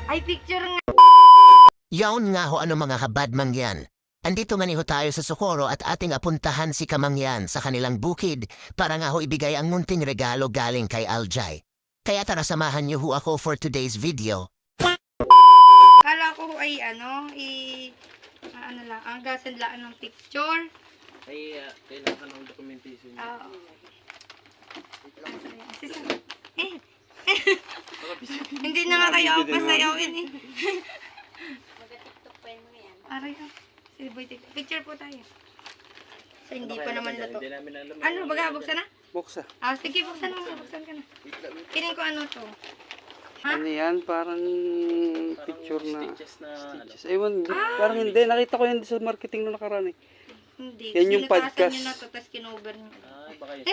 Ay, picture nga. Yaon nga ho ano mga kabad mangyan. Andito nga ni ho tayo sa Socorro at ating apuntahan si Kamangyan sa kanilang bukid para nga ho ibigay ang munting regalo galing kay Aljay. Kaya tara samahan niyo ho ako for today's video. Kala ko ay ano lang, ang gasadlaan ng picture. Ay, kailangan ng documentation. Oo. Hindi na nga kayo ako pasayawin eh. Mag-tiktok pa yun mo yan. Aray ka. Sige, boy, picture po tayo. So, hindi pa naman na to. Hindi namin alam. Ano, baga, buksan na? Buksa. Sige, buksan mo. Buksan ka na. Kiling ko ano to. Ha? Ano yan? Parang picture na... Stitches na ano. Ewan, parang hindi. Nakita ko yan sa marketing nung nakaraan eh. Hindi. Yan yung Sinutasan podcast. nyo na to, tapos kinover nyo. Ay, baka yun.